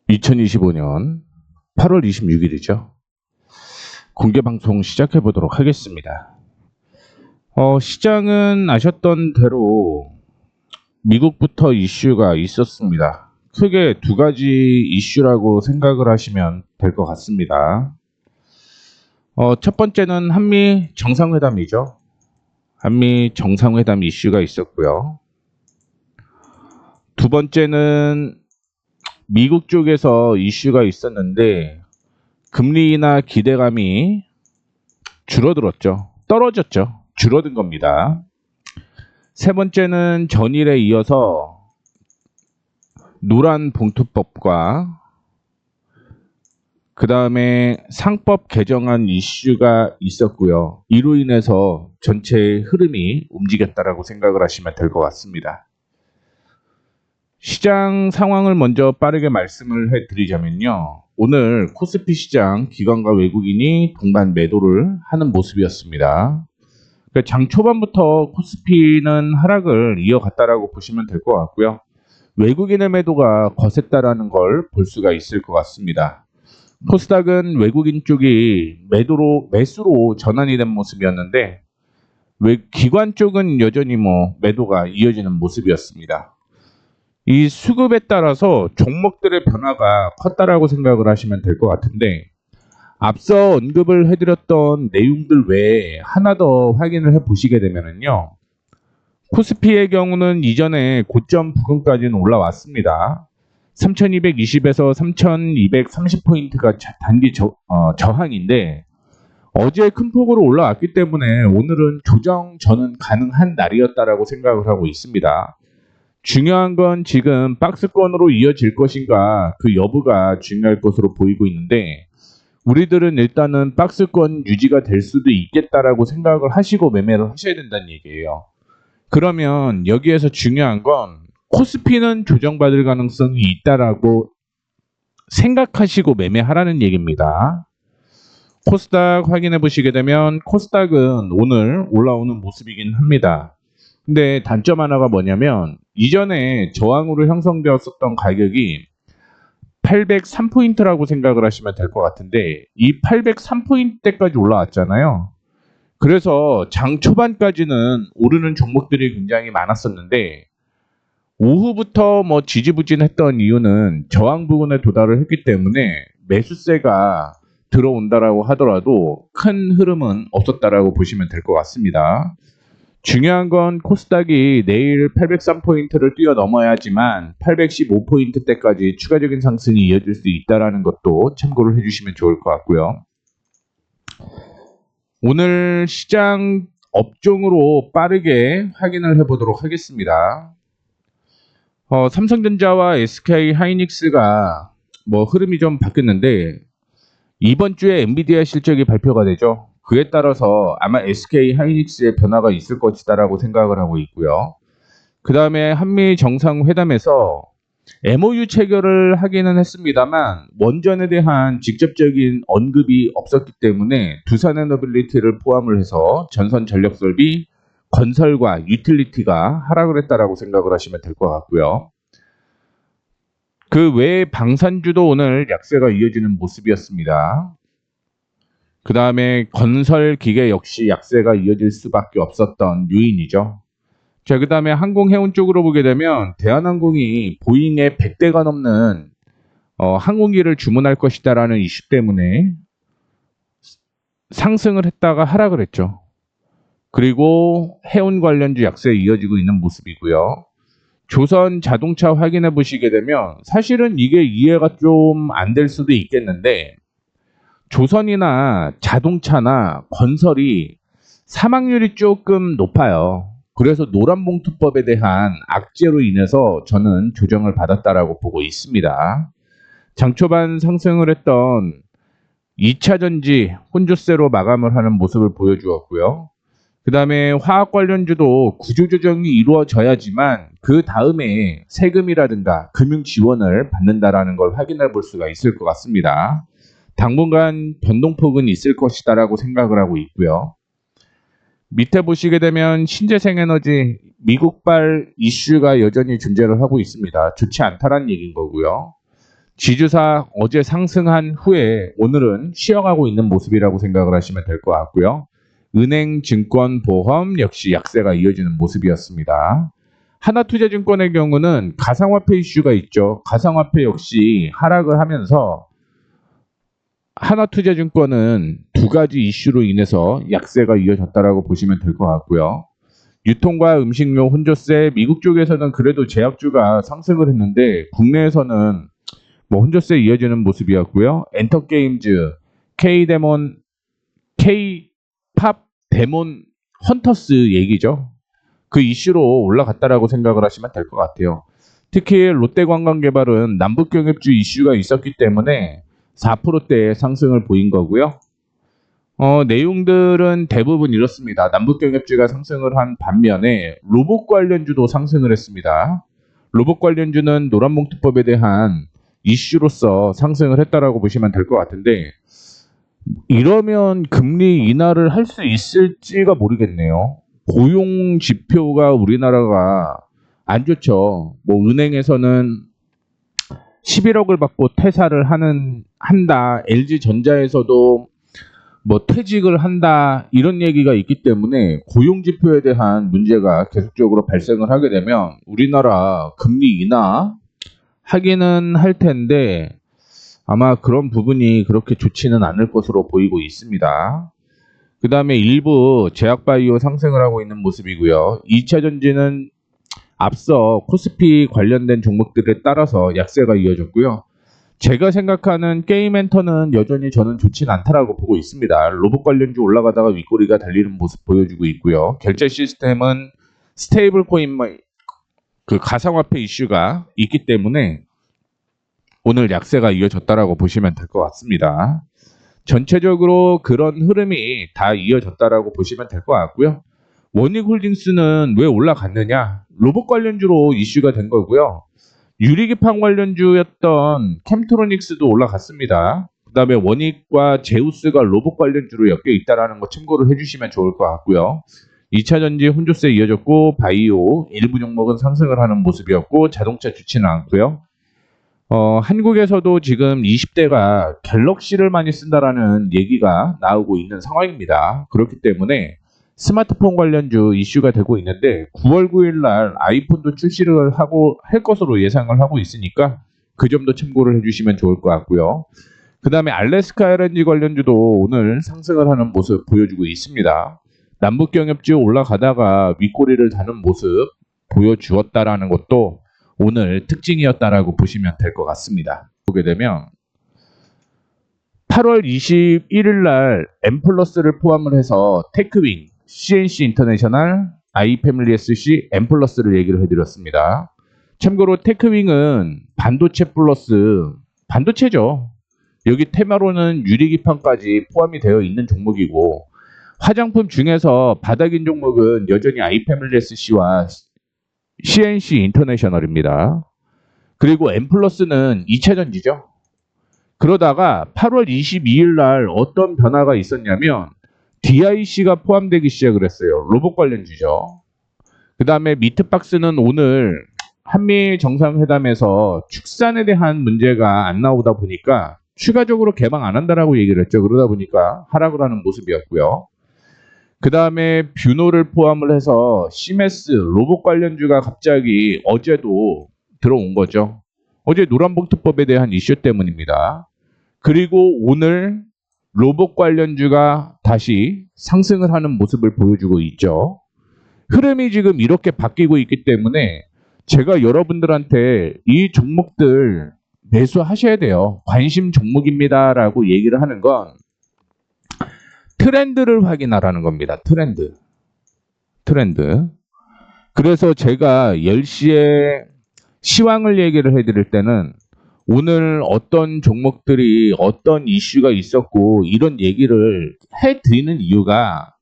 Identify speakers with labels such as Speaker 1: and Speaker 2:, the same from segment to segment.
Speaker 1: 2025년 8월 26일이죠. 공개방송 시작해 보도록 하겠습니다. 시장은 아셨던 대로 미국부터 이슈가 있었습니다. 크게 두 가지 이슈라고 생각을 하시면 될 것 같습니다. 첫 번째는 한미 정상회담이죠. 한미 정상회담 이슈가 있었고요. 두 번째는 미국 쪽에서 이슈가 있었는데 금리나 기대감이 줄어들었죠. 떨어졌죠. 줄어든 겁니다. 세 번째는 전일에 이어서 노란 봉투법과 그 다음에 상법 개정안 이슈가 있었고요. 이로 인해서 전체의 흐름이 움직였다라고 생각을 하시면 될 것 같습니다. 시장 상황을 먼저 빠르게 말씀을 해드리자면요. 오늘 코스피 시장 기관과 외국인이 동반 매도를 하는 모습이었습니다. 장 초반부터 코스피는 하락을 이어갔다라고 보시면 될 것 같고요. 외국인의 매도가 거셌다라는 걸 볼 수가 있을 것 같습니다. 코스닥은 외국인 쪽이 매수로 전환이 된 모습이었는데 기관 쪽은 여전히 매도가 이어지는 모습이었습니다. 이 수급에 따라서 종목들의 변화가 컸다라고 생각을 하시면 될 것 같은데 앞서 언급을 해드렸던 내용들 외에 하나 더 확인을 해보시게 되면요. 코스피의 경우는 이전에 고점 부근까지는 올라왔습니다. 3220에서 3230포인트가 단기 저항인데 어제 큰 폭으로 올라왔기 때문에 오늘은 조정 저는 가능한 날이었다라고 생각을 하고 있습니다. 중요한 건 지금 박스권으로 이어질 것인가 그 여부가 중요할 것으로 보이고 있는데 우리들은 일단은 박스권 유지가 될 수도 있겠다라고 생각을 하시고 매매를 하셔야 된다는 얘기예요. 그러면 여기에서 중요한 건 코스피는 조정받을 가능성이 있다라고 생각하시고 매매하라는 얘기입니다. 코스닥 확인해 보시게 되면 코스닥은 오늘 올라오는 모습이긴 합니다. 근데 단점 하나가 뭐냐면 이전에 저항으로 형성되었었던 가격이 803포인트라고 생각을 하시면 될 것 같은데 이 803포인트대까지 올라왔잖아요. 그래서 장 초반까지는 오르는 종목들이 굉장히 많았었는데 오후부터 지지부진했던 이유는 저항 부근에 도달을 했기 때문에 매수세가 들어온다라고 하더라도 큰 흐름은 없었다라고 보시면 될 것 같습니다. 중요한 건 코스닥이 내일 803포인트를 뛰어넘어야지만 815포인트대까지 추가적인 상승이 이어질 수 있다는 것도 참고를 해주시면 좋을 것 같고요. 오늘 시장 업종으로 빠르게 확인을 해보도록 하겠습니다. 삼성전자와 SK 하이닉스가 흐름이 좀 바뀌었는데 이번 주에 엔비디아 실적이 발표가 되죠. 그에 따라서 아마 SK 하이닉스의 변화가 있을 것이다라고 생각을 하고 있고요. 그 다음에 한미 정상회담에서 MOU 체결을 하기는 했습니다만 원전에 대한 직접적인 언급이 없었기 때문에 두산에너빌리티를 포함을 해서 전선 전력 설비, 건설과 유틸리티가 하락을 했다라고 생각을 하시면 될 것 같고요. 그 외에 방산주도 오늘 약세가 이어지는 모습이었습니다. 그 다음에 건설 기계 역시 약세가 이어질 수밖에 없었던 요인이죠. 자, 그 다음에 항공해운 쪽으로 보게 되면 대한항공이 보잉에 100대가 넘는 항공기를 주문할 것이다라는 이슈 때문에 상승을 했다가 하락을 했죠. 그리고 해운 관련주 약세에 이어지고 있는 모습이고요. 조선 자동차 확인해 보시게 되면 사실은 이게 이해가 좀 안 될 수도 있겠는데 조선이나 자동차나 건설이 사망률이 조금 높아요. 그래서 노란봉투법에 대한 악재로 인해서 저는 조정을 받았다라고 보고 있습니다. 장초반 상승을 했던 2차전지 혼조세로 마감을 하는 모습을 보여주었고요. 그 다음에 화학 관련주도 구조조정이 이루어져야지만 그 다음에 세금이라든가 금융 지원을 받는다라는 걸 확인해 볼 수가 있을 것 같습니다. 당분간 변동폭은 있을 것이다라고 생각을 하고 있고요. 밑에 보시게 되면 신재생에너지 미국발 이슈가 여전히 존재를 하고 있습니다. 좋지 않다라는 얘기인 거고요. 지주사 어제 상승한 후에 오늘은 쉬어가고 있는 모습이라고 생각을 하시면 될 것 같고요. 은행, 증권, 보험 역시 약세가 이어지는 모습이었습니다. 하나투자증권의 경우는 가상화폐 이슈가 있죠. 가상화폐 역시 하락을 하면서 하나투자증권은 두 가지 이슈로 인해서 약세가 이어졌다라고 보시면 될 것 같고요. 유통과 음식료, 혼조세, 미국 쪽에서는 그래도 제약주가 상승을 했는데 국내에서는 뭐 혼조세 이어지는 모습이었고요. 엔터게임즈, K-팝 데몬 헌터스 얘기죠. 그 이슈로 올라갔다라고 생각을 하시면 될 것 같아요. 특히 롯데관광개발은 남북경협주 이슈가 있었기 때문에 4%대의 상승을 보인 거고요. 내용들은 대부분 이렇습니다. 남북경협주가 상승을 한 반면에 로봇 관련주도 상승을 했습니다. 로봇 관련주는 노란봉투법에 대한 이슈로서 상승을 했다라고 보시면 될 것 같은데 이러면 금리 인하를 할 수 있을지가 모르겠네요. 고용 지표가 우리나라가 안 좋죠. 뭐 은행에서는 11억을 받고 퇴사를 한다. LG전자에서도 뭐 퇴직을 한다. 이런 얘기가 있기 때문에 고용 지표에 대한 문제가 계속적으로 발생을 하게 되면 우리나라 금리 인하 하기는 할 텐데 아마 그런 부분이 그렇게 좋지는 않을 것으로 보이고 있습니다. 그 다음에 일부 제약바이오 상승을 하고 있는 모습이고요. 2차 전지는 앞서 코스피 관련된 종목들에 따라서 약세가 이어졌고요. 제가 생각하는 게임엔터는 여전히 저는 좋지는 않다라고 보고 있습니다. 로봇 관련주 올라가다가 윗꼬리가 달리는 모습 보여주고 있고요. 결제 시스템은 스테이블 코인 그 가상화폐 이슈가 있기 때문에 오늘 약세가 이어졌다라고 보시면 될 것 같습니다. 전체적으로 그런 흐름이 다 이어졌다라고 보시면 될 것 같고요. 원익홀딩스는 왜 올라갔느냐? 로봇 관련주로 이슈가 된 거고요. 유리기판 관련주였던 캠트로닉스도 올라갔습니다. 그 다음에 원익과 제우스가 로봇 관련주로 엮여 있다는 거 참고를 해주시면 좋을 것 같고요. 2차 전지 혼조세 이어졌고 바이오 일부 종목은 상승을 하는 모습이었고 자동차 좋지는 않고요. 한국에서도 지금 20대가 갤럭시를 많이 쓴다라는 얘기가 나오고 있는 상황입니다. 그렇기 때문에 스마트폰 관련주 이슈가 되고 있는데 9월 9일 날 아이폰도 출시를 할 것으로 예상을 하고 있으니까 그 점도 참고를 해주시면 좋을 것 같고요. 그 다음에 알래스카 LNG 관련주도 오늘 상승을 하는 모습 보여주고 있습니다. 남북경협주 올라가다가 윗꼬리를 다는 모습 보여주었다라는 것도 오늘 특징이었다라고 보시면 될 것 같습니다. 보게 되면 8월 21일 날 M+를 포함을 해서 테크윙, CNC 인터내셔널, 아이패밀리 SC, M+를 얘기를 해드렸습니다. 참고로 테크윙은 반도체 플러스 반도체죠. 여기 테마로는 유리기판까지 포함이 되어 있는 종목이고 화장품 중에서 바닥인 종목은 여전히 아이패밀리 SC와 CNC 인터내셔널입니다. 그리고 M+는 2차 전지죠. 그러다가 8월 22일 날 어떤 변화가 있었냐면 DIC가 포함되기 시작을 했어요. 로봇 관련주죠. 그 다음에 미트박스는 오늘 한미 정상회담에서 축산에 대한 문제가 안 나오다 보니까 추가적으로 개방 안 한다라고 얘기를 했죠. 그러다 보니까 하락을 하는 모습이었고요. 그 다음에 뷰노를 포함을 해서 시메스 로봇 관련주가 갑자기 어제도 들어온 거죠. 어제 노란봉투법에 대한 이슈 때문입니다. 그리고 오늘 로봇 관련주가 다시 상승을 하는 모습을 보여주고 있죠. 흐름이 지금 이렇게 바뀌고 있기 때문에 제가 여러분들한테 이 종목들 매수하셔야 돼요. 관심 종목입니다라고 얘기를 하는 건 트렌드를 확인하라는 겁니다. 트렌드. 그래서 제가 10시에 시황을 얘기를 해드릴 때는 오늘 어떤 종목들이 어떤 이슈가 있었고 이런 얘기를 해드리는 이유가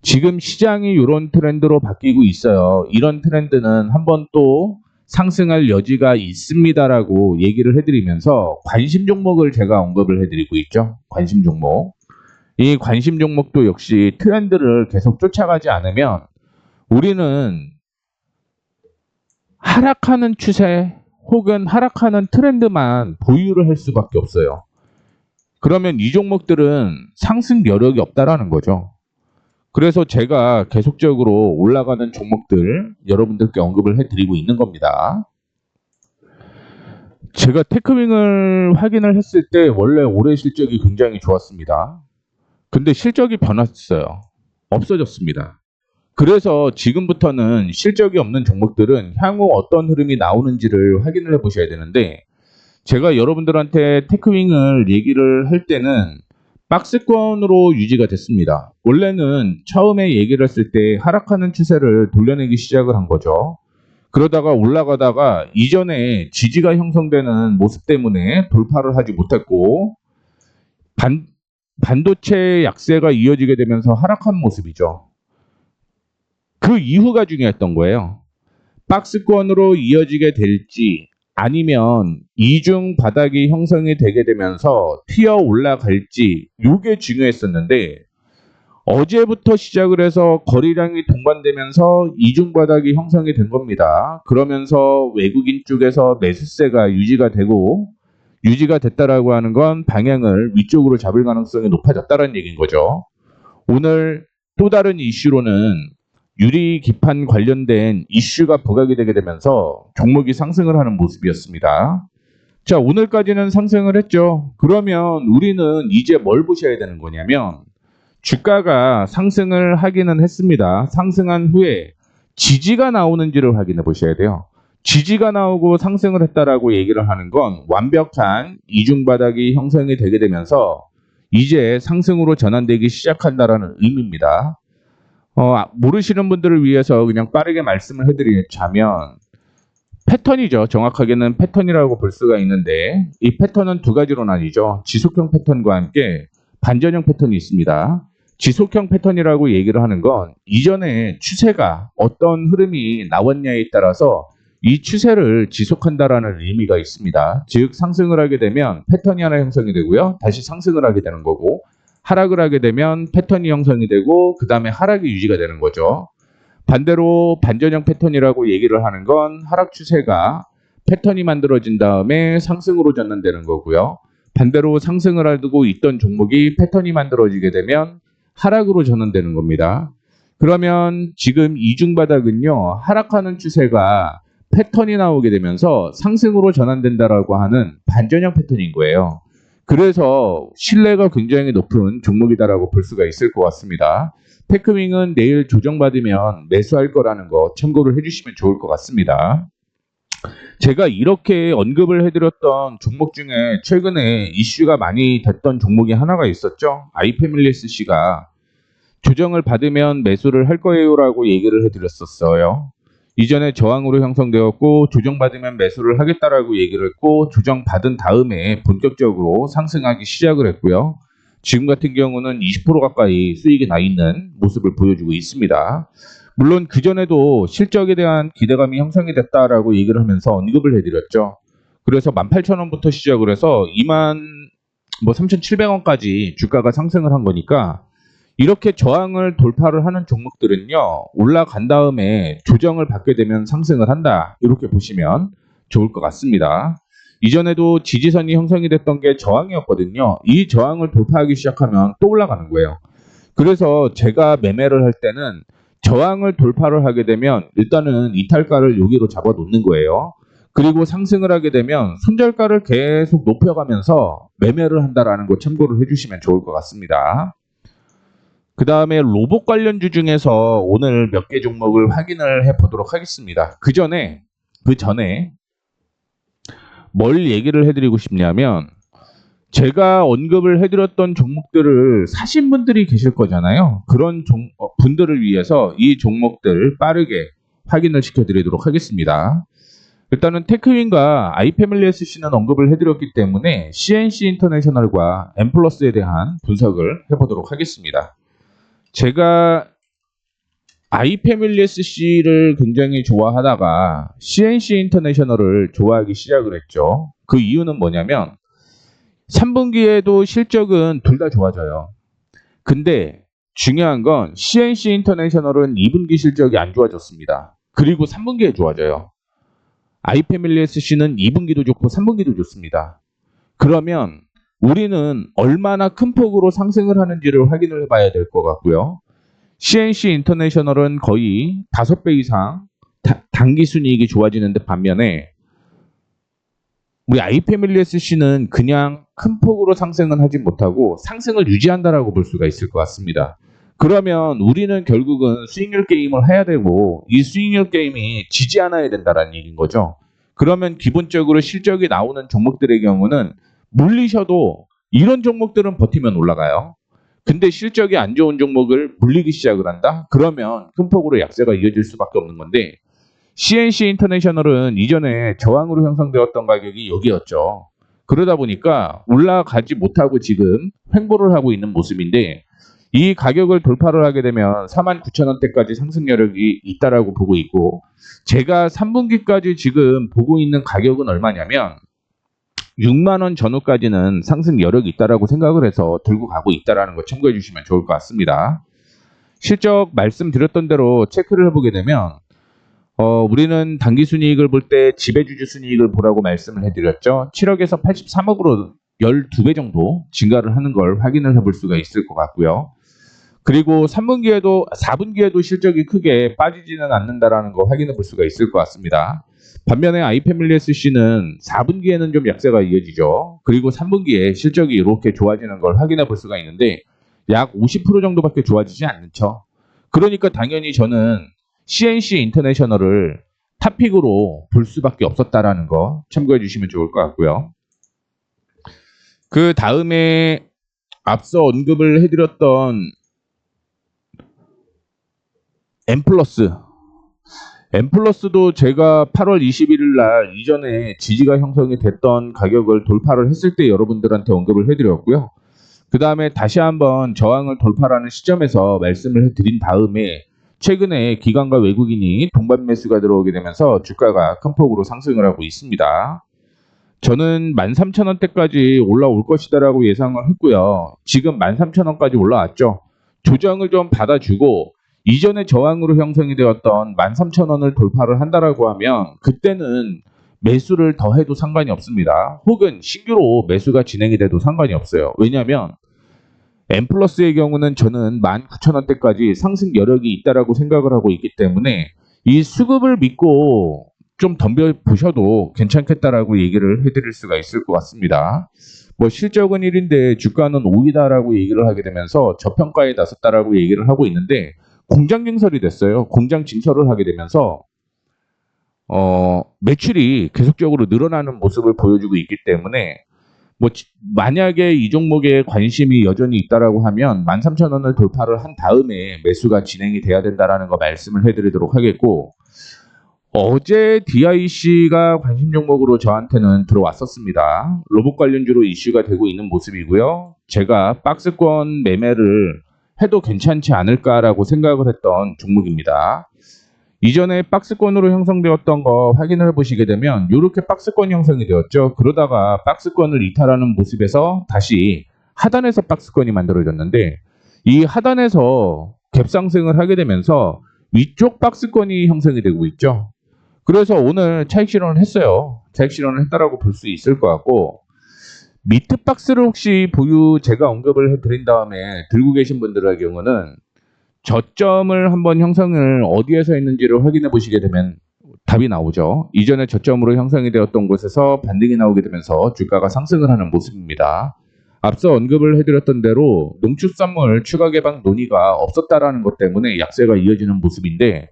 Speaker 1: 지금 시장이 이런 트렌드로 바뀌고 있어요. 이런 트렌드는 한번 또 상승할 여지가 있습니다라고 얘기를 해드리면서 관심 종목을 제가 언급을 해드리고 있죠. 관심 종목. 이 관심 종목도 역시 트렌드를 계속 쫓아가지 않으면 우리는 하락하는 추세 혹은 하락하는 트렌드만 보유를 할 수밖에 없어요. 그러면 이 종목들은 상승 여력이 없다라는 거죠. 그래서 제가 계속적으로 올라가는 종목들 여러분들께 언급을 해드리고 있는 겁니다. 제가 테크윙을 확인을 했을 때 원래 올해 실적이 굉장히 좋았습니다. 근데 실적이 변했어요. 없어졌습니다. 그래서 지금부터는 실적이 없는 종목들은 향후 어떤 흐름이 나오는지를 확인을 해 보셔야 되는데, 제가 여러분들한테 테크윙을 얘기를 할 때는 박스권으로 유지가 됐습니다. 원래는 처음에 얘기를 했을 때 하락하는 추세를 돌려내기 시작을 한 거죠. 그러다가 올라가다가 이전에 지지가 형성되는 모습 때문에 돌파를 하지 못했고, 반도체 약세가 이어지게 되면서 하락한 모습이죠. 그 이후가 중요했던 거예요. 박스권으로 이어지게 될지 아니면 이중 바닥이 형성이 되게 되면서 튀어 올라갈지, 이게 중요했었는데, 어제부터 시작을 해서 거래량이 동반되면서 이중 바닥이 형성이 된 겁니다. 그러면서 외국인 쪽에서 매수세가 유지가 됐다라고 하는 건 방향을 위쪽으로 잡을 가능성이 높아졌다는 얘기인 거죠. 오늘 또 다른 이슈로는 유리 기판 관련된 이슈가 부각이 되게 되면서 종목이 상승을 하는 모습이었습니다. 자, 오늘까지는 상승을 했죠. 그러면 우리는 이제 뭘 보셔야 되는 거냐면, 주가가 상승을 하기는 했습니다. 상승한 후에 지지가 나오는지를 확인해 보셔야 돼요. 지지가 나오고 상승을 했다라고 얘기를 하는 건 완벽한 이중바닥이 형성이 되게 되면서 이제 상승으로 전환되기 시작한다라는 의미입니다. 모르시는 분들을 위해서 그냥 빠르게 말씀을 해드리자면, 패턴이죠. 정확하게는 패턴이라고 볼 수가 있는데, 이 패턴은 두 가지로 나뉘죠. 지속형 패턴과 함께 반전형 패턴이 있습니다. 지속형 패턴이라고 얘기를 하는 건 이전에 추세가 어떤 흐름이 나왔냐에 따라서 이 추세를 지속한다라는 의미가 있습니다. 즉, 상승을 하게 되면 패턴이 하나 형성이 되고요. 다시 상승을 하게 되는 거고, 하락을 하게 되면 패턴이 형성이 되고 그 다음에 하락이 유지가 되는 거죠. 반대로 반전형 패턴이라고 얘기를 하는 건 하락 추세가 패턴이 만들어진 다음에 상승으로 전환되는 거고요. 반대로 상승을 하고 있던 종목이 패턴이 만들어지게 되면 하락으로 전환되는 겁니다. 그러면 지금 이중바닥은요, 하락하는 추세가 패턴이 나오게 되면서 상승으로 전환된다라고 하는 반전형 패턴인 거예요. 그래서 신뢰가 굉장히 높은 종목이다라고 볼 수가 있을 것 같습니다. 테크윙은 내일 조정받으면 매수할 거라는 거 참고를 해주시면 좋을 것 같습니다. 제가 이렇게 언급을 해드렸던 종목 중에 최근에 이슈가 많이 됐던 종목이 하나가 있었죠. 아이패밀리SC가 조정을 받으면 매수를 할 거예요라고 얘기를 해드렸었어요. 이전에 저항으로 형성되었고 조정받으면 매수를 하겠다라고 얘기를 했고, 조정받은 다음에 본격적으로 상승하기 시작을 했고요. 지금 같은 경우는 20% 가까이 수익이 나 있는 모습을 보여주고 있습니다. 물론 그전에도 실적에 대한 기대감이 형성이 됐다라고 얘기를 하면서 언급을 해드렸죠. 그래서 18,000원부터 시작을 해서 23,700원까지 주가가 상승을 한 거니까, 이렇게 저항을 돌파를 하는 종목들은요, 올라간 다음에 조정을 받게 되면 상승을 한다, 이렇게 보시면 좋을 것 같습니다. 이전에도 지지선이 형성이 됐던 게 저항이었거든요. 이 저항을 돌파하기 시작하면 또 올라가는 거예요. 그래서 제가 매매를 할 때는 저항을 돌파를 하게 되면 일단은 이탈가를 여기로 잡아 놓는 거예요. 그리고 상승을 하게 되면 손절가를 계속 높여가면서 매매를 한다라는 거 참고를 해주시면 좋을 것 같습니다. 그 다음에 로봇 관련주 중에서 오늘 몇 개 종목을 확인을 해보도록 하겠습니다. 그 전에 뭘 얘기를 해드리고 싶냐면, 제가 언급을 해드렸던 종목들을 사신 분들이 계실 거잖아요. 그런 분들을 위해서 이 종목들 빠르게 확인을 시켜드리도록 하겠습니다. 일단은 테크윙과 아이패밀리SC는 언급을 해드렸기 때문에 CNC 인터내셔널과 엠플러스에 대한 분석을 해보도록 하겠습니다. 제가 아이패밀리SC를 굉장히 좋아하다가 CNC 인터내셔널을 좋아하기 시작을 했죠. 그 이유는 뭐냐면 3분기에도 실적은 둘 다 좋아져요. 근데 중요한 건 CNC 인터내셔널은 2분기 실적이 안 좋아졌습니다. 그리고 3분기에 좋아져요. iPhSC는 2분기도 좋고 3분기도 좋습니다. 그러면 우리는 얼마나 큰 폭으로 상승을 하는지를 확인을 해봐야 될 것 같고요. CNC 인터내셔널은 거의 5배 이상 단기 순이익이 좋아지는데 반면에 우리 iPhSC는 그냥 큰 폭으로 상승은 하지 못하고 상승을 유지한다라고 볼 수가 있을 것 같습니다. 그러면 우리는 결국은 수익률 게임을 해야 되고 이 수익률 게임이 지지 않아야 된다는 얘기인 거죠. 그러면 기본적으로 실적이 나오는 종목들의 경우는 물리셔도 이런 종목들은 버티면 올라가요. 근데 실적이 안 좋은 종목을 물리기 시작을 한다? 그러면 큰 폭으로 약세가 이어질 수밖에 없는 건데 CNC 인터내셔널은 이전에 저항으로 형성되었던 가격이 여기였죠. 그러다 보니까 올라가지 못하고 지금 횡보를 하고 있는 모습인데 이 가격을 돌파를 하게 되면 49,000원대까지 상승 여력이 있다라고 보고 있고 제가 3분기까지 지금 보고 있는 가격은 얼마냐면 6만원 전후까지는 상승 여력이 있다라고 생각을 해서 들고 가고 있다라는 거 참고해 주시면 좋을 것 같습니다. 실적 말씀드렸던 대로 체크를 해보게 되면 우리는 단기 순이익을 볼 때 지배주주 순이익을 보라고 말씀을 해드렸죠. 7억에서 83억으로 12배 정도 증가를 하는 걸 확인을 해볼 수가 있을 것 같고요. 그리고 4분기에도 실적이 크게 빠지지는 않는다라는 거 확인해 볼 수가 있을 것 같습니다. 반면에 iPhSC는 4분기에는 좀 약세가 이어지죠. 그리고 3분기에 실적이 이렇게 좋아지는 걸 확인해 볼 수가 있는데 약 50% 정도밖에 좋아지지 않죠. 그러니까 당연히 저는 CNC 인터내셔널을 탑픽으로 볼 수밖에 없었다라는 거 참고해 주시면 좋을 것 같고요. 그 다음에 앞서 언급을 해드렸던 엠플러스도 제가 8월 21일 날 이전에 지지가 형성이 됐던 가격을 돌파를 했을 때 여러분들한테 언급을 해드렸고요. 그 다음에 다시 한번 저항을 돌파하는 시점에서 말씀을 해드린 다음에 최근에 기관과 외국인이 동반 매수가 들어오게 되면서 주가가 큰 폭으로 상승을 하고 있습니다. 저는 13,000원대까지 올라올 것이다라고 예상을 했고요. 지금 13,000원까지 올라왔죠. 조정을 좀 받아주고 이전에 저항으로 형성이 되었던 13,000원을 돌파를 한다라고 하면 그때는 매수를 더 해도 상관이 없습니다. 혹은 신규로 매수가 진행이 돼도 상관이 없어요. 왜냐하면 엠플러스의 경우는 저는 19,000원대까지 상승 여력이 있다라고 생각을 하고 있기 때문에 이 수급을 믿고 좀 덤벼보셔도 괜찮겠다라고 얘기를 해드릴 수가 있을 것 같습니다. 뭐 실적은 1인데 주가는 5이다라고 얘기를 하게 되면서 저평가에 나섰다라고 얘기를 하고 있는데 공장 증설이 됐어요. 공장 증설을 하게 되면서 매출이 계속적으로 늘어나는 모습을 보여주고 있기 때문에 뭐 만약에 이 종목에 관심이 여전히 있다라고 하면 13,000원을 돌파를 한 다음에 매수가 진행이 돼야 된다라는 거 말씀을 해드리도록 하겠고 어제 DIC가 관심 종목으로 저한테는 들어왔었습니다. 로봇 관련주로 이슈가 되고 있는 모습이고요. 제가 박스권 매매를 해도 괜찮지 않을까라고 생각을 했던 종목입니다. 이전에 박스권으로 형성되었던 거 확인을 해보시게 되면 이렇게 박스권 형성이 되었죠. 그러다가 박스권을 이탈하는 모습에서 다시 하단에서 박스권이 만들어졌는데 이 하단에서 갭상승을 하게 되면서 위쪽 박스권이 형성이 되고 있죠. 그래서 오늘 차익 실현을 했어요. 차익 실현을 했다라고 볼 수 있을 것 같고 미트 박스를 혹시 제가 언급을 해드린 다음에 들고 계신 분들의 경우는 저점을 한번 형성을 어디에서 했는지를 확인해 보시게 되면 답이 나오죠. 이전에 저점으로 형성이 되었던 곳에서 반등이 나오게 되면서 주가가 상승을 하는 모습입니다. 앞서 언급을 해드렸던 대로 농축산물 추가 개방 논의가 없었다라는 것 때문에 약세가 이어지는 모습인데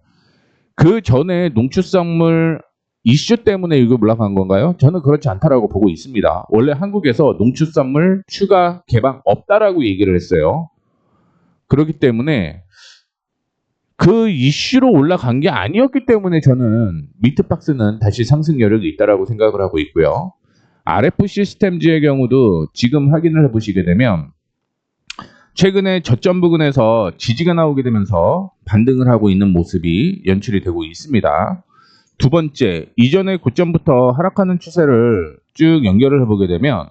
Speaker 1: 그 전에 농축산물 이슈 때문에 이거 올라간 건가요? 저는 그렇지 않다라고 보고 있습니다. 원래 한국에서 농축산물 추가 개방 없다라고 얘기를 했어요. 그렇기 때문에 그 이슈로 올라간 게 아니었기 때문에 저는 미트박스는 다시 상승 여력이 있다라고 생각을 하고 있고요. RF 시스템즈의 경우도 지금 확인을 해보시게 되면 최근에 저점 부근에서 지지가 나오게 되면서 반등을 하고 있는 모습이 연출이 되고 있습니다. 두 번째, 이전의 고점부터 하락하는 추세를 쭉 연결을 해보게 되면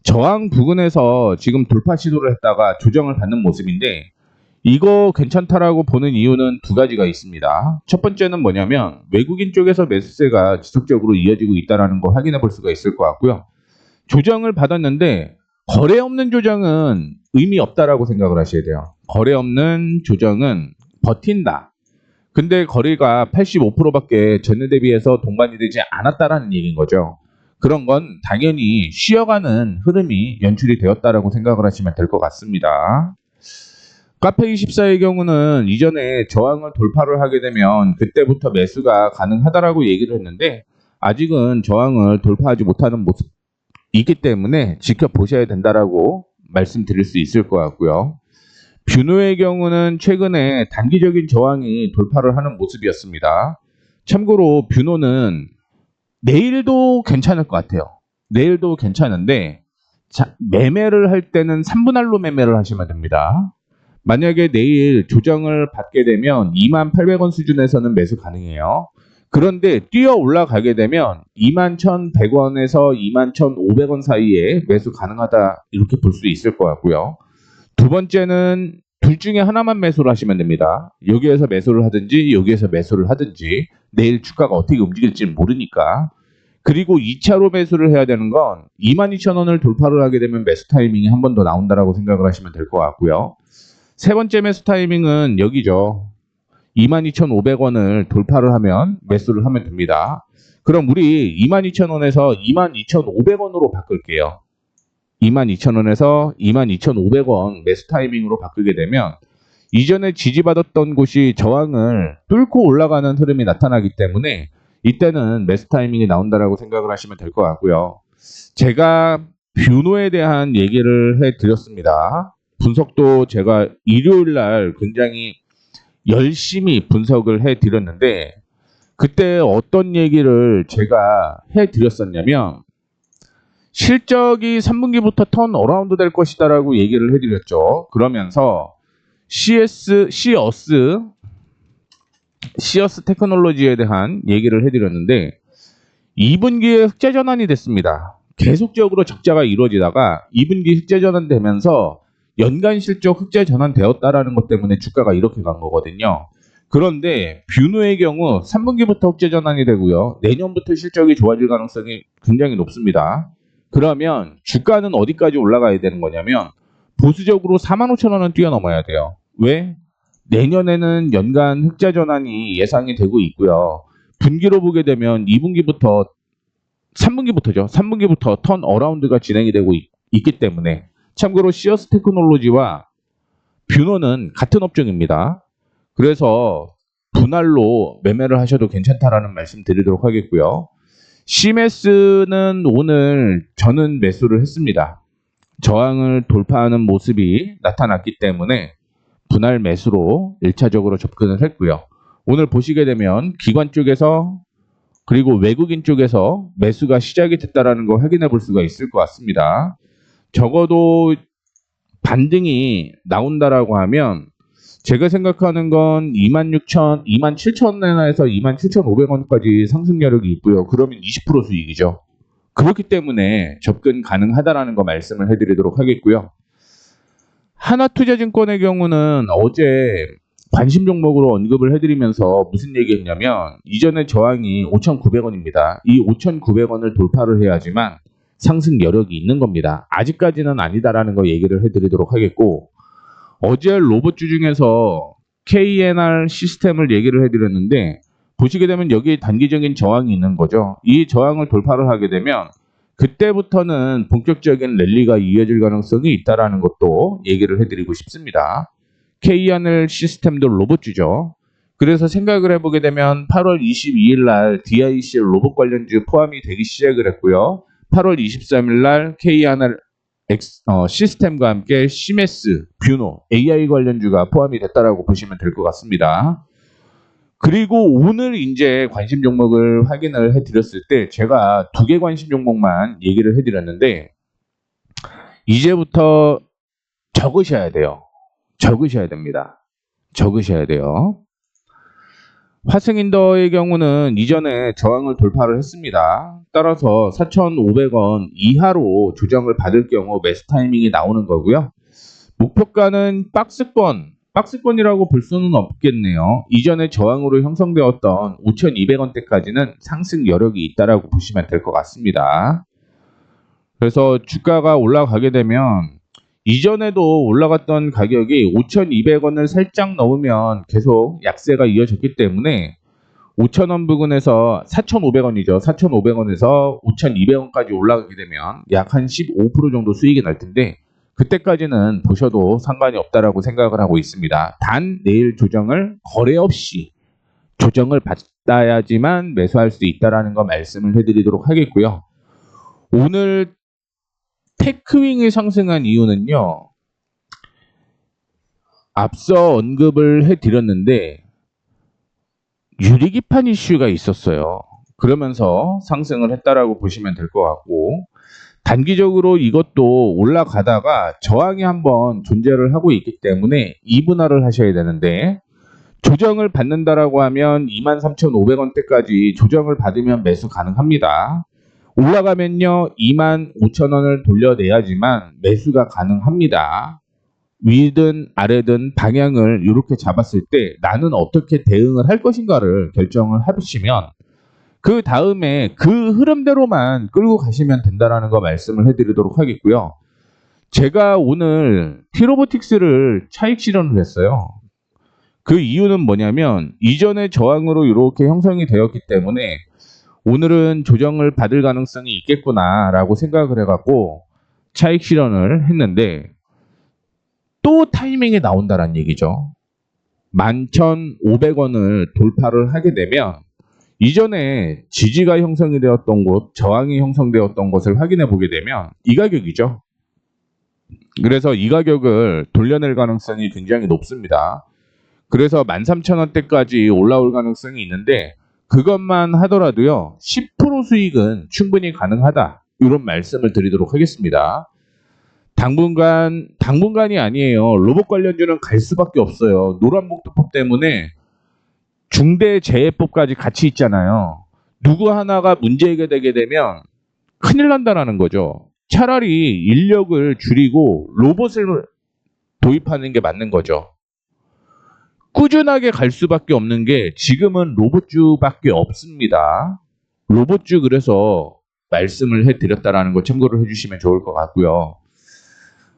Speaker 1: 저항 부근에서 지금 돌파 시도를 했다가 조정을 받는 모습인데 이거 괜찮다라고 보는 이유는 두 가지가 있습니다. 첫 번째는 뭐냐면 외국인 쪽에서 매수세가 지속적으로 이어지고 있다는 거 확인해 볼 수가 있을 것 같고요. 조정을 받았는데 거래 없는 조정은 의미 없다라고 생각을 하셔야 돼요. 거래 없는 조정은 버틴다. 근데 거래가 85%밖에 전년 대비해서 동반이 되지 않았다라는 얘기인 거죠. 그런 건 당연히 쉬어가는 흐름이 연출이 되었다라고 생각을 하시면 될 것 같습니다. 카페24의 경우는 이전에 저항을 돌파를 하게 되면 그때부터 매수가 가능하다라고 얘기를 했는데 아직은 저항을 돌파하지 못하는 모습이기 때문에 지켜보셔야 된다라고 말씀드릴 수 있을 것 같고요. 뷰노의 경우는 최근에 단기적인 저항이 돌파를 하는 모습이었습니다. 참고로 뷰노는 내일도 괜찮을 것 같아요. 내일도 괜찮은데 매매를 할 때는 3분할로 매매를 하시면 됩니다. 만약에 내일 조정을 받게 되면 28,000원 수준에서는 매수 가능해요. 그런데 뛰어 올라가게 되면 21,100원에서 21,500원 사이에 매수 가능하다 이렇게 볼 수 있을 것 같고요. 두 번째는 둘 중에 하나만 매수를 하시면 됩니다. 여기에서 매수를 하든지 여기에서 매수를 하든지 내일 주가가 어떻게 움직일지 모르니까. 그리고 2차로 매수를 해야 되는 건 22,000원을 돌파를 하게 되면 매수 타이밍이 한 번 더 나온다라고 생각을 하시면 될 것 같고요. 세 번째 매수 타이밍은 여기죠. 22,500원을 돌파를 하면 매수를 하면 됩니다. 그럼 우리 22,000원에서 22,500원으로 바꿀게요. 22,000원에서 22,500원 매수 타이밍으로 바꾸게 되면 이전에 지지받았던 곳이 저항을 뚫고 올라가는 흐름이 나타나기 때문에 이때는 매수 타이밍이 나온다라고 생각을 하시면 될 것 같고요. 제가 뷰노에 대한 얘기를 해드렸습니다. 분석도 제가 일요일 날 굉장히 열심히 분석을 해드렸는데 그때 어떤 얘기를 제가 해드렸었냐면 실적이 3분기부터 턴 어라운드 될 것이다 라고 얘기를 해드렸죠. 그러면서 시어스 테크놀로지에 대한 얘기를 해드렸는데 2분기에 흑자 전환이 됐습니다. 계속적으로 적자가 이루어지다가 2분기 흑자 전환되면서 연간 실적 흑자 전환되었다라는 것 때문에 주가가 이렇게 간 거거든요. 그런데 뷰노의 경우 3분기부터 흑자 전환이 되고요. 내년부터 실적이 좋아질 가능성이 굉장히 높습니다. 그러면 주가는 어디까지 올라가야 되는 거냐면 보수적으로 45,000원은 뛰어넘어야 돼요. 왜? 내년에는 연간 흑자 전환이 예상이 되고 있고요. 분기로 보게 되면 3분기부터 턴 어라운드가 진행이 되고 있기 때문에 참고로 시어스 테크놀로지와 뷰노는 같은 업종입니다. 그래서 분할로 매매를 하셔도 괜찮다라는 말씀 드리도록 하겠고요. 시메스는 오늘 저는 매수를 했습니다. 저항을 돌파하는 모습이 나타났기 때문에 분할 매수로 1차적으로 접근을 했고요. 오늘 보시게 되면 기관 쪽에서 그리고 외국인 쪽에서 매수가 시작이 됐다는 거 확인해 볼 수가 있을 것 같습니다. 적어도 반등이 나온다라고 하면 제가 생각하는 건 27,000원에서 27,500원까지 상승 여력이 있고요. 그러면 20% 수익이죠. 그렇기 때문에 접근 가능하다라는 거 말씀을 해드리도록 하겠고요. 하나투자증권의 경우는 어제 관심 종목으로 언급을 해드리면서 무슨 얘기했냐면 이전에 저항이 5,900원입니다. 이 5,900원을 돌파를 해야지만 상승 여력이 있는 겁니다. 아직까지는 아니다라는 거 얘기를 해드리도록 하겠고 어제 로봇주 중에서 KNR 시스템을 얘기를 해드렸는데 보시게 되면 여기에 단기적인 저항이 있는 거죠. 이 저항을 돌파를 하게 되면 그때부터는 본격적인 랠리가 이어질 가능성이 있다라는 것도 얘기를 해드리고 싶습니다. KNR 시스템도 로봇주죠. 그래서 생각을 해보게 되면 8월 22일 날 DICL 로봇 관련주 포함이 되기 시작을 했고요. 8월 23일 날 KNR 시스템과 함께 시메스, 뷰노, AI 관련주가 포함이 됐다라고 보시면 될 것 같습니다. 그리고 오늘 이제 관심 종목을 확인을 해드렸을 때 제가 2개 관심 종목만 얘기를 해드렸는데 이제부터 적으셔야 돼요. 적으셔야 됩니다. 적으셔야 돼요. 화승인더의 경우는 이전에 저항을 돌파를 했습니다. 따라서 4,500원 이하로 조정을 받을 경우 매수 타이밍이 나오는 거고요. 목표가는 박스권 박스권이라고 볼 수는 없겠네요. 이전에 저항으로 형성되었던 5,200원대까지는 상승 여력이 있다라고 보시면 될 것 같습니다. 그래서 주가가 올라가게 되면 이전에도 올라갔던 가격이 5,200원을 살짝 넘으면 계속 약세가 이어졌기 때문에 5,000원 부근에서 4,500원이죠. 4,500원에서 5,200원까지 올라가게 되면 약 한 15% 정도 수익이 날 텐데 그때까지는 보셔도 상관이 없다라고 생각을 하고 있습니다. 단 내일 조정을 거래 없이 조정을 받아야지만 매수할 수 있다라는 거 말씀을 해드리도록 하겠고요. 오늘 테크윙이 상승한 이유는요. 앞서 언급을 해드렸는데 유리기판 이슈가 있었어요. 그러면서 상승을 했다라고 보시면 될 것 같고 단기적으로 이것도 올라가다가 저항이 한번 존재를 하고 있기 때문에 이분할을 하셔야 되는데 조정을 받는다라고 하면 23,500원대까지 조정을 받으면 매수 가능합니다. 올라가면요 25,000원을 돌려내야지만 매수가 가능합니다. 위든 아래든 방향을 이렇게 잡았을 때 나는 어떻게 대응을 할 것인가를 결정을 해보시면 그 다음에 그 흐름대로만 끌고 가시면 된다라는 거 말씀을 해드리도록 하겠고요. 제가 오늘 T로보틱스를 차익 실현을 했어요. 그 이유는 뭐냐면 이전에 저항으로 이렇게 형성이 되었기 때문에 오늘은 조정을 받을 가능성이 있겠구나 라고 생각을 해갖고 차익 실현을 했는데 또 타이밍이 나온다는 얘기죠. 11,500원을 돌파를 하게 되면 이전에 지지가 형성이 되었던 곳, 저항이 형성되었던 것을 확인해 보게 되면 이 가격이죠. 그래서 이 가격을 돌려낼 가능성이 굉장히 높습니다. 그래서 13,000원대까지 올라올 가능성이 있는데 그것만 하더라도요 10% 수익은 충분히 가능하다 이런 말씀을 드리도록 하겠습니다. 당분간이 아니에요. 로봇 관련주는 갈 수밖에 없어요. 노란봉투법 때문에 중대재해법까지 같이 있잖아요. 누구 하나가 문제가 되게 되면 큰일 난다라는 거죠. 차라리 인력을 줄이고 로봇을 도입하는 게 맞는 거죠. 꾸준하게 갈 수밖에 없는 게 지금은 로봇주밖에 없습니다. 로봇주 그래서 말씀을 해드렸다라는 거 참고를 해주시면 좋을 것 같고요.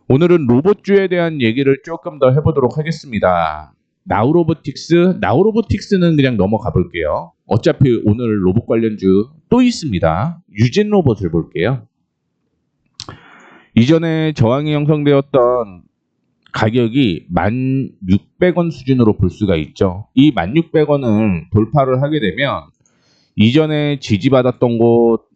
Speaker 1: 오늘은 로봇주에 대한 얘기를 조금 더 해보도록 하겠습니다. 나우로보틱스는 그냥 넘어가 볼게요. 어차피 오늘 로봇 관련주 또 있습니다. 유진 로봇을 볼게요. 이전에 저항이 형성되었던 가격이 1,600원 수준으로 볼 수가 있죠. 이 1,600원을 돌파를 하게 되면 이전에 지지받았던 곳,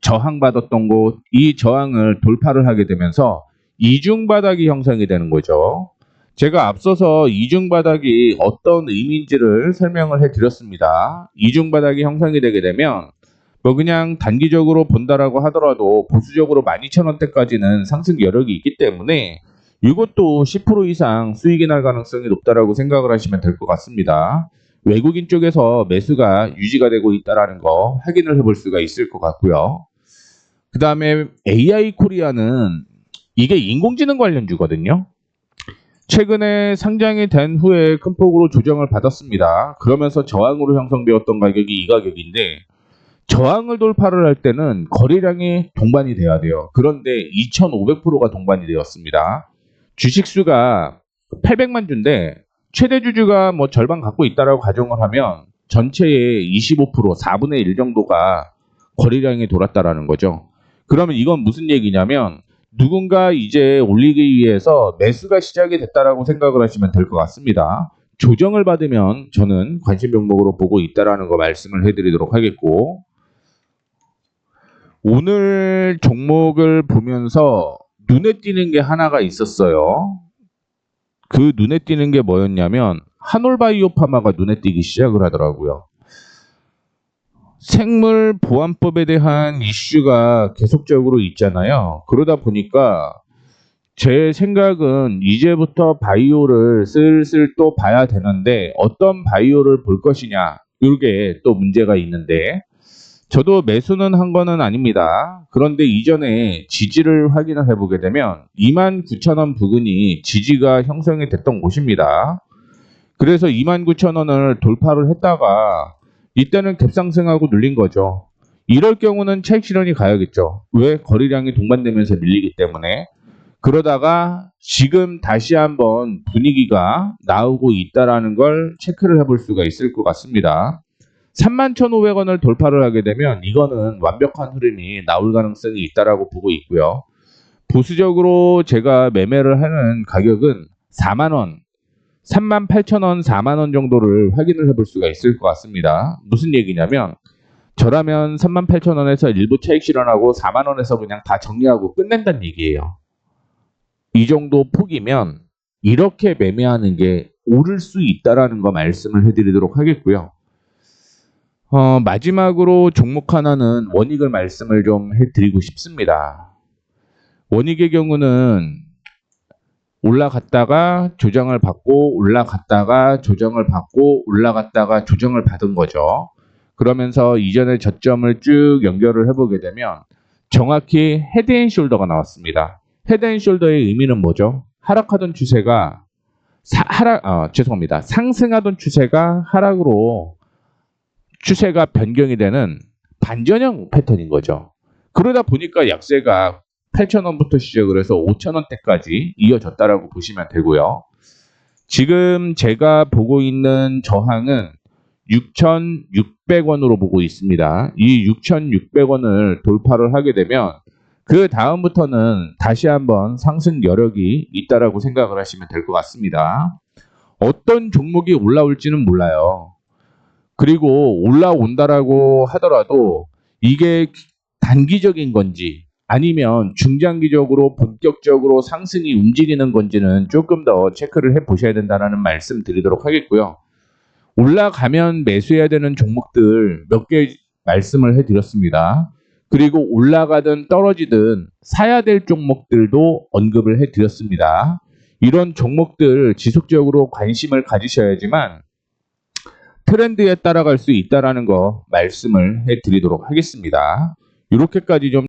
Speaker 1: 저항받았던 곳, 이 저항을 돌파를 하게 되면서 이중바닥이 형성이 되는 거죠. 제가 앞서서 이중바닥이 어떤 의미인지를 설명을 해드렸습니다. 이중바닥이 형성이 되게 되면 뭐 그냥 단기적으로 본다라고 하더라도 보수적으로 12,000원대까지는 상승 여력이 있기 때문에 이것도 10% 이상 수익이 날 가능성이 높다라고 생각을 하시면 될 것 같습니다. 외국인 쪽에서 매수가 유지가 되고 있다는 거 확인을 해볼 수가 있을 것 같고요. 그 다음에 AI 코리아는 이게 인공지능 관련주거든요. 최근에 상장이 된 후에 큰 폭으로 조정을 받았습니다. 그러면서 저항으로 형성되었던 가격이 이 가격인데 저항을 돌파를 할 때는 거래량이 동반이 돼야 돼요. 그런데 2,500%가 동반이 되었습니다. 주식수가 800만 주인데 최대 주주가 뭐 절반 갖고 있다라고 가정을 하면 전체의 25%, 4분의 1 정도가 거래량이 돌았다라는 거죠. 그러면 이건 무슨 얘기냐면 누군가 이제 올리기 위해서 매수가 시작이 됐다라고 생각을 하시면 될 것 같습니다. 조정을 받으면 저는 관심 종목으로 보고 있다라는 거 말씀을 해드리도록 하겠고 오늘 종목을 보면서 눈에 띄는 게 하나가 있었어요. 그 눈에 띄는 게 뭐였냐면 한올바이오파마가 눈에 띄기 시작을 하더라고요. 생물 보안법에 대한 이슈가 계속적으로 있잖아요. 그러다 보니까 제 생각은 이제부터 바이오를 슬슬 또 봐야 되는데 어떤 바이오를 볼 것이냐 이게 또 문제가 있는데 저도 매수는 한 거는 아닙니다. 그런데 이전에 지지를 확인을 해보게 되면 29,000원 부근이 지지가 형성이 됐던 곳입니다. 그래서 29,000원을 돌파를 했다가 이때는 갭상승하고 눌린 거죠. 이럴 경우는 차익 실현이 가야겠죠. 왜? 거래량이 동반되면서 밀리기 때문에. 그러다가 지금 다시 한번 분위기가 나오고 있다라는 걸 체크를 해볼 수가 있을 것 같습니다. 31,500원을 돌파를 하게 되면 이거는 완벽한 흐름이 나올 가능성이 있다라고 보고 있고요. 보수적으로 제가 매매를 하는 가격은 4만원, 38,000원, 4만원 정도를 확인을 해볼 수가 있을 것 같습니다. 무슨 얘기냐면 저라면 38,000원에서 일부 차익 실현하고 4만원에서 그냥 다 정리하고 끝낸다는 얘기예요. 이 정도 폭이면 이렇게 매매하는 게 오를 수 있다라는 거 말씀을 해드리도록 하겠고요. 마지막으로 종목 하나는 원익을 말씀을 좀 해드리고 싶습니다. 원익의 경우는 올라갔다가 조정을 받고 올라갔다가 조정을 받고 올라갔다가 조정을 받은 거죠. 그러면서 이전의 저점을 쭉 연결을 해보게 되면 정확히 헤드앤숄더가 나왔습니다. 헤드앤숄더의 의미는 뭐죠? 하락하던 추세가 상승하던 추세가 하락으로 추세가 변경이 되는 반전형 패턴인 거죠. 그러다 보니까 약세가 8,000원부터 시작을 해서 5,000원대까지 이어졌다라고 보시면 되고요. 지금 제가 보고 있는 저항은 6,600원으로 보고 있습니다. 이 6,600원을 돌파를 하게 되면 그 다음부터는 다시 한번 상승 여력이 있다라고 생각을 하시면 될 것 같습니다. 어떤 종목이 올라올지는 몰라요. 그리고 올라온다라고 하더라도 이게 단기적인 건지 아니면 중장기적으로 본격적으로 상승이 움직이는 건지는 조금 더 체크를 해 보셔야 된다는 말씀 드리도록 하겠고요. 올라가면 매수해야 되는 종목들 몇 개 말씀을 해드렸습니다. 그리고 올라가든 떨어지든 사야 될 종목들도 언급을 해드렸습니다. 이런 종목들 지속적으로 관심을 가지셔야지만 트렌드에 따라갈 수 있다는 거 말씀을 해드리도록 하겠습니다. 이렇게까지 좀